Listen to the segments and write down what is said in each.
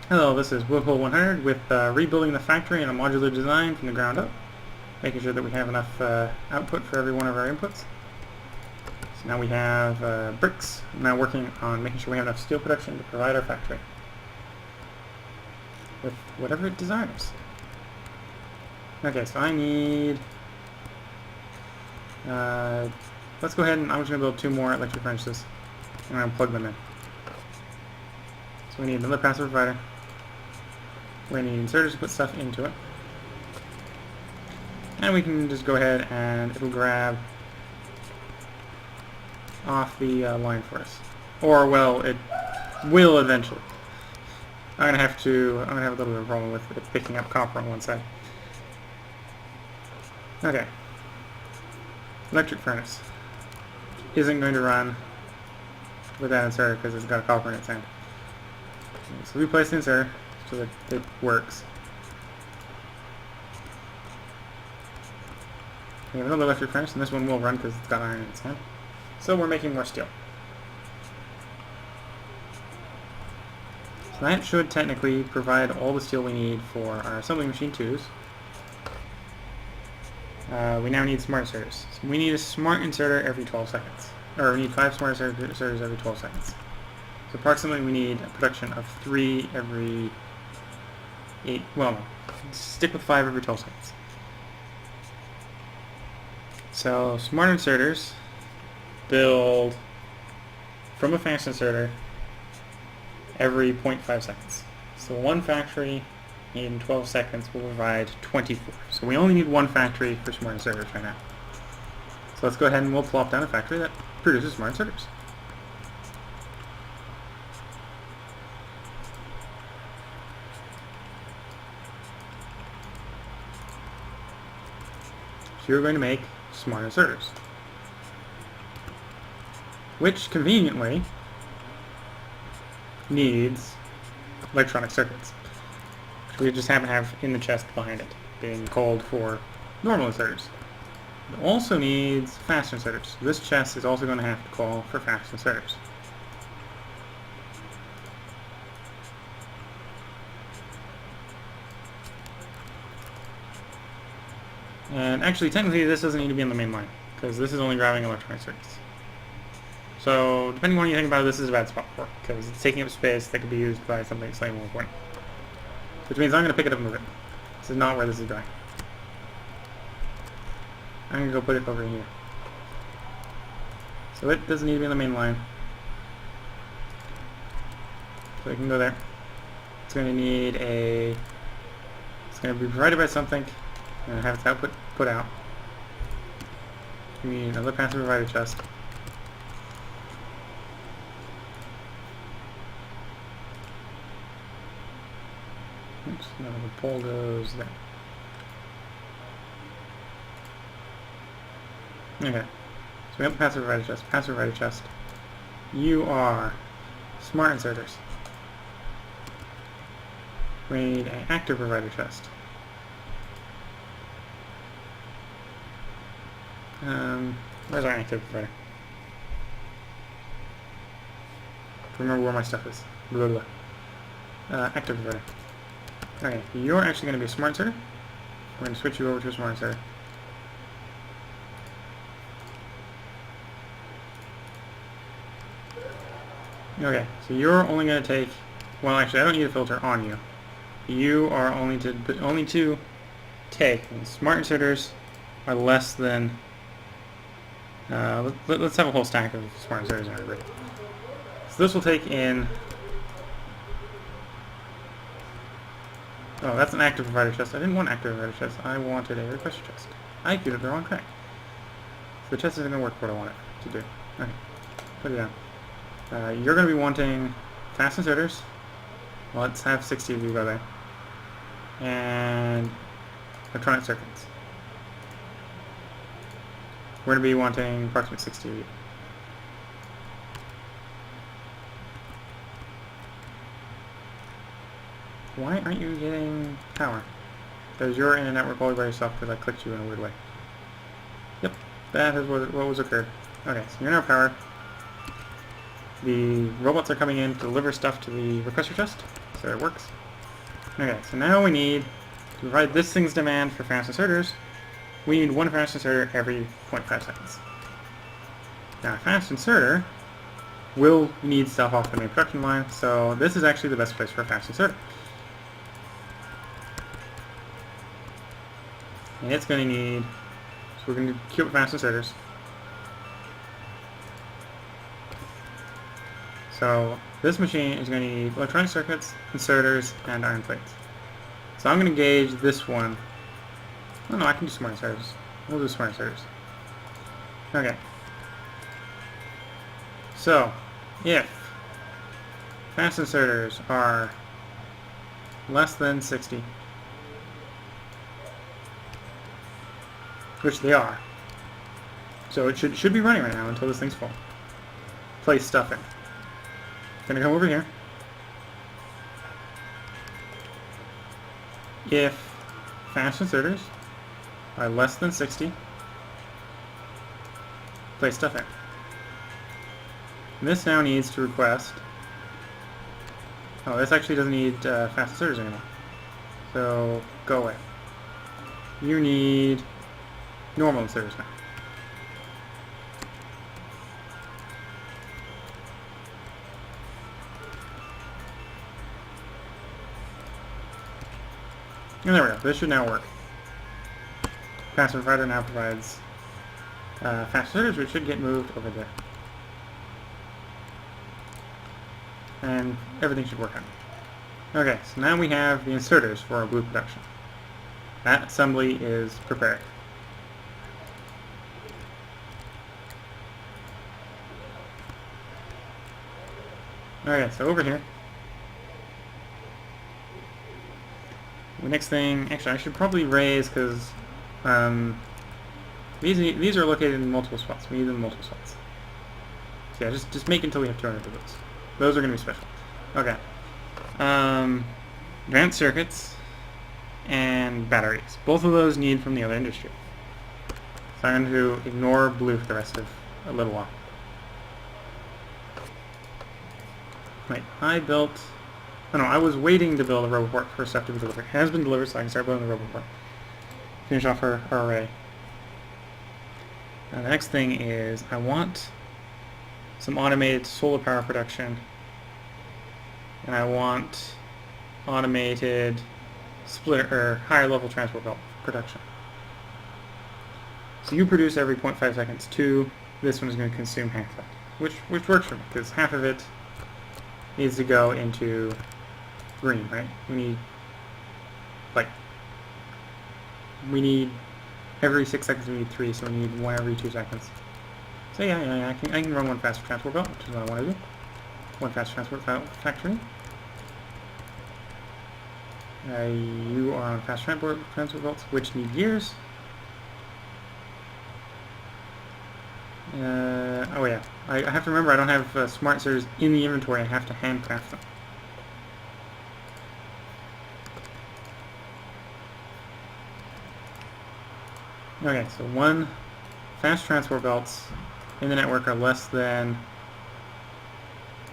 Hello, this is Willcol100 with rebuilding the factory in a modular design from the ground up, making sure that we have enough output for every one of our inputs. So now we have bricks. I'm now working on making sure we have enough steel production to provide our factory with whatever it desires. Okay, so I need... let's go ahead and I'm just going to build 2 more electric furnaces. I'm going to plug them in. So we need another passive provider. We need inserters to put stuff into it. And we can just go ahead and it'll grab off the line for us. Or, well, it will eventually. I'm gonna have a little bit of a problem with it picking up copper on one side. Okay. Electric furnace isn't going to run with that inserter because it's got a copper in its end. So we place the inserter so that it works. We have another electric furnace, and this one will run because it's got iron in its hand. So we're making more steel. So that should technically provide all the steel we need for our assembly machine 2s. We now need smart inserters. So we need a smart inserter every 12 seconds. Or we need 5 smart inserters every 12 seconds. So approximately we need a production of 3 every 8, well no, stick with 5 every 12 seconds. So smart inserters build from a fast inserter every 0.5 seconds. So one factory in 12 seconds will provide 24. So we only need one factory for smart inserters right now. So let's go ahead and we'll plop down a factory that produces smart inserters. So you're going to make smart inserters, which conveniently needs electronic circuits, which we just happen to have in the chest behind it, being called for normal inserters. It also needs fast inserters. This chest is also going to have to call for fast inserters. And actually, technically, this doesn't need to be on the main line, because this is only grabbing electronic circuits. So, depending on what you think about it, this is a bad spot for it, because it's taking up space that could be used by something slightly more important. Which means I'm going to pick it up and move it. This is not where this is going. I'm going to go put it over here. So it doesn't need to be on the main line. So it can go there. It's going to need a... It's going to be provided by something. And have its output put out. We need another passive provider chest. Oops, no, the pole goes there. Okay. So we have the passive provider chest. Passive provider chest. You are smart inserters. We need an active provider chest. Where's our active provider? Remember where my stuff is. Blah, blah, blah. Active provider. Okay, you're actually going to be a smart inserter. We're going to switch you over to a smart inserter. Okay, so you're only going to take... Well, actually, I don't need a filter on you. You are only to take... Smart inserters are less than... let's have a whole stack of smart inserters in our grid. So this will take in... Oh, that's an active provider chest. I didn't want active provider chest. I wanted a requester chest. I queued it the wrong track. So the chest isn't going to work for what I want it to do. Okay, put it down. You're going to be wanting fast inserters. Well, let's have 60 of you go there. And electronic circuits. We're going to be wanting approximately 60 of you. Why aren't you getting power? Because you're in a network all by yourself because I clicked you in a weird way. Yep, that is what was occurred. Okay, so you're now powered. The robots are coming in to deliver stuff to the requester chest. so it works. Okay, so now we need to provide this thing's demand for fast inserters. We need one fast inserter every 0.5 seconds. Now, a fast inserter will need stuff off the main production line, so this is actually the best place for a fast inserter. And it's going to need, so we're going to queue up fast inserters. So this machine is going to need electronic circuits, inserters, and iron plates. So I'm going to gauge this one. Oh no, I can do smart inserters. We'll do smart inserters. Okay. So, if fast inserters are less than 60, which they are, so it should be running right now until this thing's full. Place stuff in. Gonna come over here. If fast inserters are less than 60, place stuff in. And this now needs to request. Oh, this actually doesn't need fast inserters anymore. So go away. You need normal inserters now. And there we go. This should now work. Passive provider now provides fast inserters, which should get moved over there. And everything should work out. Okay, so now we have the inserters for our blue production. That assembly is prepared. Okay, so over here. The next thing, actually I should probably raise because these are located in multiple spots. We need them in multiple spots. So yeah, just make it until we have 200 of those. Those are going to be special. Okay. Advanced circuits and batteries. Both of those need from the other industry. So I'm going to ignore blue for the rest of a little while. Wait, I built... Oh no, I was waiting to build a roboport for stuff to be delivered. It has been delivered, so I can start building the roboport. Finish off our array. Now the next thing is I want some automated solar power production, and I want automated splitter or higher level transport belt production. So you produce every 0.5 seconds too. This one is going to consume half that, which works for me because half of it needs to go into green, right? We need every 6 seconds we need 3, so we need 1 every 2 seconds. So yeah, I can run one faster transport belt, which is what I want to do. One faster transport factory. You are on fast transport belts, which need gears. Oh yeah, I have to remember I don't have smart inserters in the inventory. I have to handcraft them. Okay, so 1 fast transport belts in the network are less than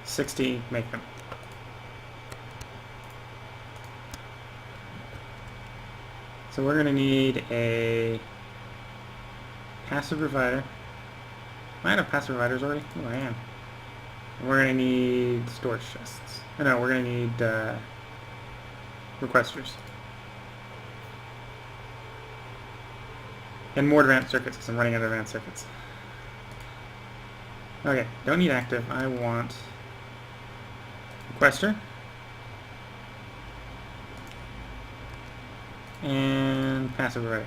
60, make them. So we're going to need a passive provider. I might have passive providers already. Oh, I am. And we're going to need storage chests. No, we're going to need requesters. And more advanced circuits, because I'm running out of advanced circuits. Okay, don't need active. I want requester. And passive array.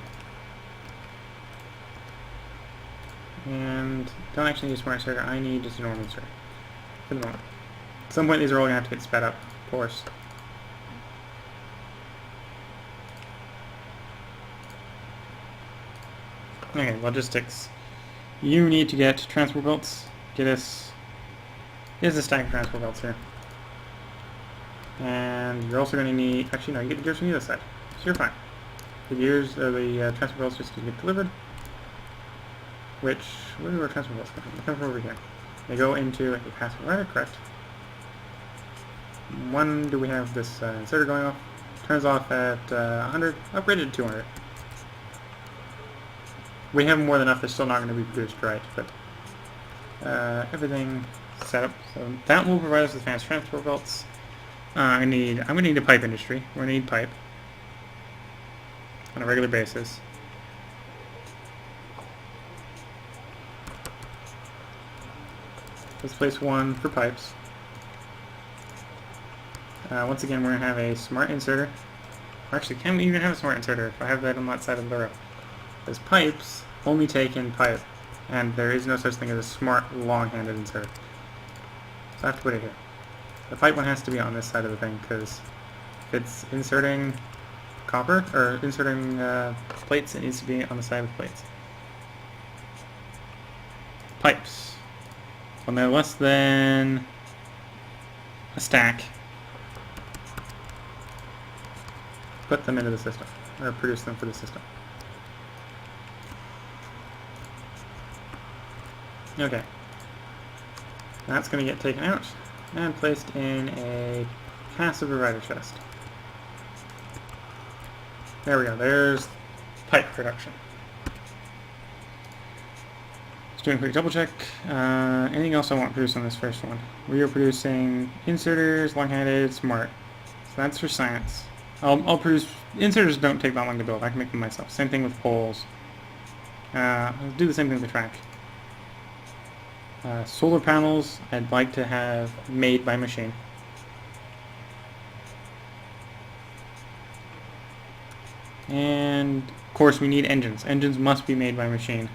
And don't actually need a smart inserter. I need just a normal inserter for the moment. At some point these are all going to have to get sped up, of course. Okay, logistics. You need to get transport belts. Get us a stack of transport belts here. And you're also going to need... Actually, no, you get the gears from the other side. So you're fine. The gears, the transport belts just need to get delivered. Which... Where do our transport belts come from? They come from over here. They go into a passive provider, correct? When do we have this inserter going off? Turns off at 100, upgraded to 200. We have more than enough, they're still not going to be produced right, but everything set up. So that will provide us with fast transport belts. I'm going to need a pipe industry. We're going to need pipe on a regular basis. Let's place one for pipes. Once again, we're going to have a smart inserter. Actually, can we even have a smart inserter if I have that on that side of the row? Because pipes only take in pipe, and there is no such thing as a smart long-handed inserter. So I have to put it here. The pipe one has to be on this side of the thing, because if it's inserting copper, or inserting plates, it needs to be on the side of plates. Pipes. When they're less than a stack, put them into the system, or produce them for the system. Okay. That's going to get taken out and placed in a passive provider chest. There we go, there's pipe production. Let's do a quick double check. Anything else I want produced on this first one? We are producing inserters, long-handed, smart. So that's for science. I'll produce, inserters don't take that long to build, I can make them myself. Same thing with poles. I'll do the same thing with the track. Solar panels, I'd like to have made by machine. And, of course, we need engines. Engines must be made by machine.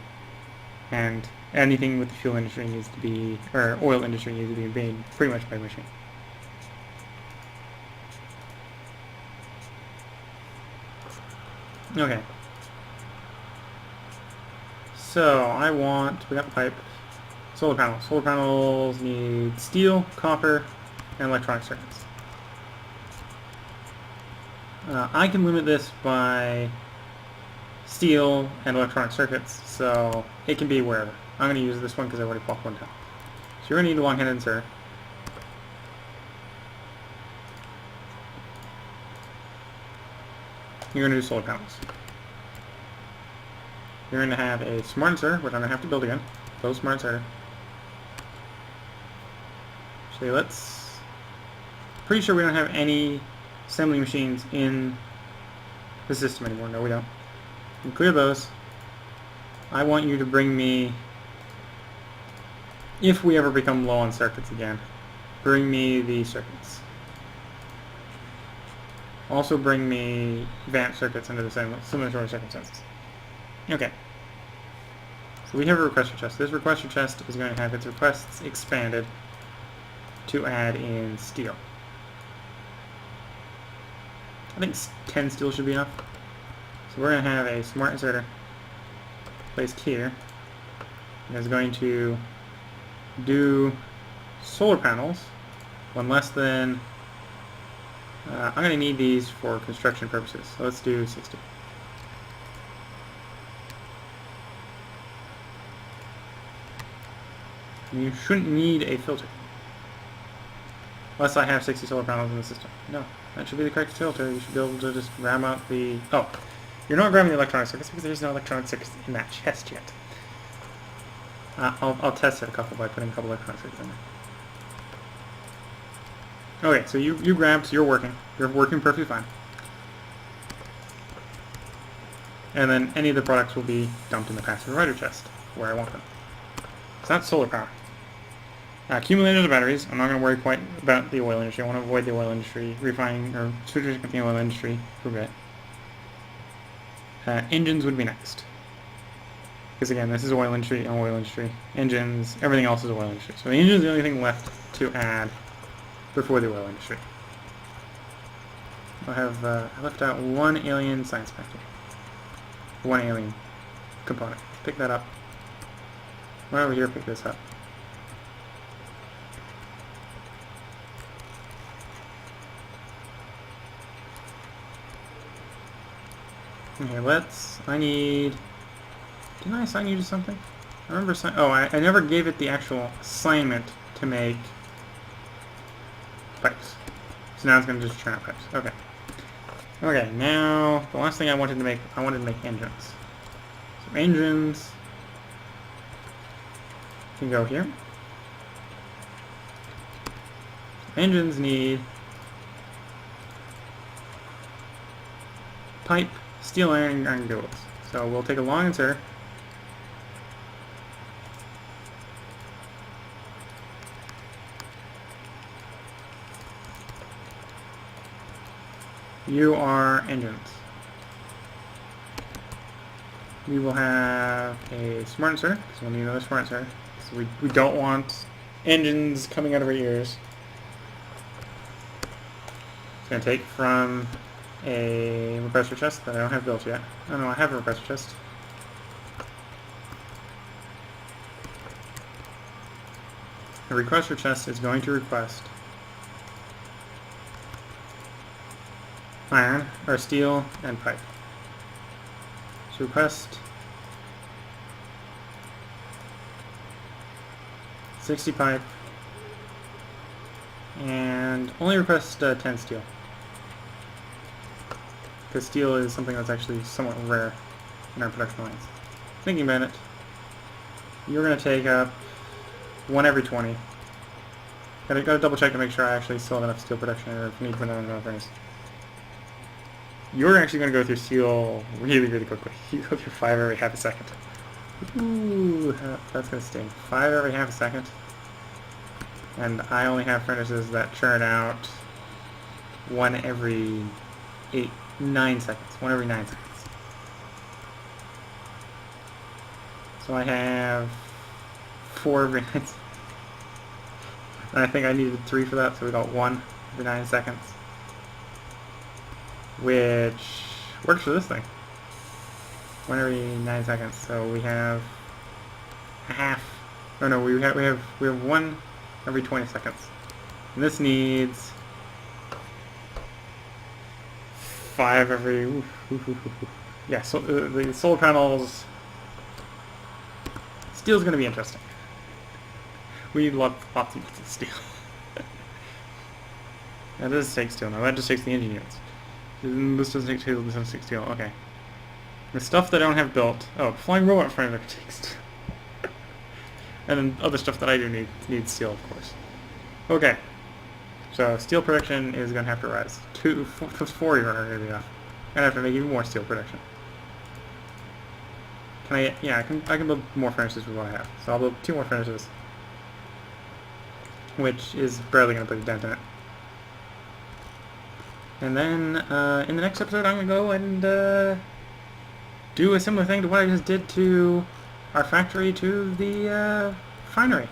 And anything with the fuel industry needs to be, or oil industry needs to be made pretty much by machine. Okay. So, we got the pipe. Solar panels. Solar panels need steel, copper, and electronic circuits. I can limit this by steel and electronic circuits, so it can be wherever. I'm going to use this one because I already plopped one down. So you're going to need a long-handed insert. You're going to do solar panels. You're going to have a smart inserter, which I'm going to have to build again. Build smart inserter. So let's... Pretty sure we don't have any assembly machines in the system anymore. No, we don't. And clear those. I want you to bring me, if we ever become low on circuits again, bring me the circuits. Also bring me vamp circuits under the similar sort of circumstances. Okay. So we have a requester chest. This requester chest is going to have its requests expanded to add in steel. I think 10 steel should be enough. So we're going to have a smart inserter placed here. And it's going to do solar panels when less than... I'm going to need these for construction purposes. So let's do 60. You shouldn't need a filter. Unless I have 60 solar panels in the system. No, that should be the correct filter. You should be able to just grab out the... Oh, you're not grabbing the electronic circuits because there's no electronic circuits in that chest yet. I'll test it a couple by putting a couple electronic circuits in there. Okay, so you grabbed, you're working. You're working perfectly fine. And then any of the products will be dumped in the passive provider chest, where I want them. So that's solar power. Accumulators or batteries, I'm not going to worry quite about the oil industry. I want to avoid the oil industry, refining, or switching with the oil industry for a bit. Engines would be next. Because again, this is oil industry and oil industry. Engines, everything else is oil industry. So the engine is the only thing left to add before the oil industry. I have I left out one alien science factor. One alien component. Pick that up. Right over here, pick this up. Okay, didn't I assign you to something? I remember I never gave it the actual assignment to make pipes. So now it's going to just churn out pipes. Okay. Okay, now the last thing I wanted to make engines. So engines can go here. Engines need pipe, steel, iron, iron gills. So we'll take a long insert. You are engines. We will have a smart insert, so we'll need another smart insert. So we don't want engines coming out of our ears. It's going to take from a requester chest that I don't have built yet. Oh no, I have a requester chest. The requester chest is going to request iron, or steel, and pipe. So request 60 pipe, and only request 10 steel. Because steel is something that's actually somewhat rare in our production lines. Thinking about it, you're going to take up 1 every 20. Gotta double check to make sure I actually still have enough steel production, or if I need to put another furnace. You're actually going to go through steel really, really quickly. You go through 5 every half a second. Ooh, that's going to sting. 5 every half a second. And I only have furnaces that churn out 1 every 9 seconds. 1 every 9 seconds. So I have 4 every 9 seconds. And I think I needed 3 for that, so we got 1 every 9 seconds. Which works for this thing. 1 every 9 seconds. So we have a half. Oh no, we have 1 every 20 seconds. And this needs 5 every. Yeah. So the solar panels. Steel's going to be interesting. We need lots and lots of steel. That does take steel. Now that just takes the engine units. This doesn't take steel. This doesn't take steel. Okay. The stuff that I don't have built. Oh, flying robot framework takes. And then other stuff that I do need steel, of course. Okay. So steel production is going to have to rise. 4 are going to be enough. I'm going to have to make even more steel production. Can I? Yeah, I can build more furnaces with what I have. So I'll build 2 more furnaces, which is barely going to put a dent in it. And then in the next episode, I'm going to go and do a similar thing to what I just did to our factory to the refinery.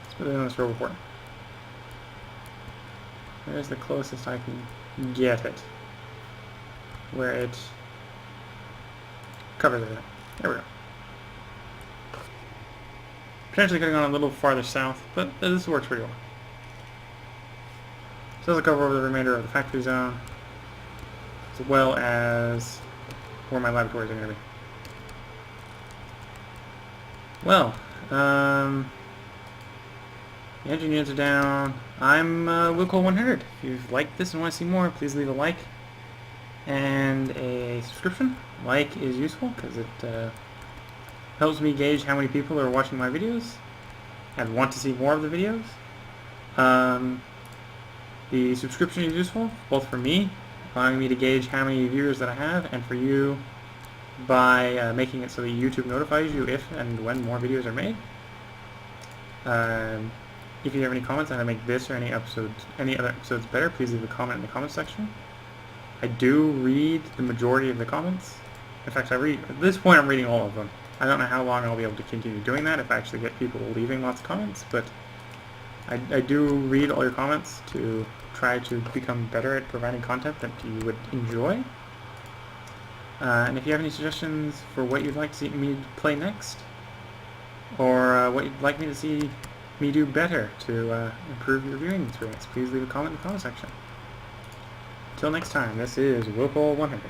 Let's put it in this row report. There's the closest I can get it, where it covers everything. There we go. Potentially could have gone a little farther south, but this works pretty well. So this will cover over the remainder of the factory zone, as well as where my laboratories are going to be. Well, the engine units are down. I'm Willcol100. If you've liked this and want to see more, please leave a like and a subscription. Like is useful because it helps me gauge how many people are watching my videos and want to see more of the videos. The subscription is useful, both for me, allowing me to gauge how many viewers that I have, and for you by making it so that YouTube notifies you if and when more videos are made. If you have any comments on how to make this or any other episodes better, please leave a comment in the comments section. I do read the majority of the comments. In fact, at this point I'm reading all of them. I don't know how long I'll be able to continue doing that if I actually get people leaving lots of comments, but I do read all your comments to try to become better at providing content that you would enjoy. And if you have any suggestions for what you'd like to see me play next, or what you'd like me to see me do better to improve your viewing experience, please leave a comment in the comment section. Until next time, this is Willcol100.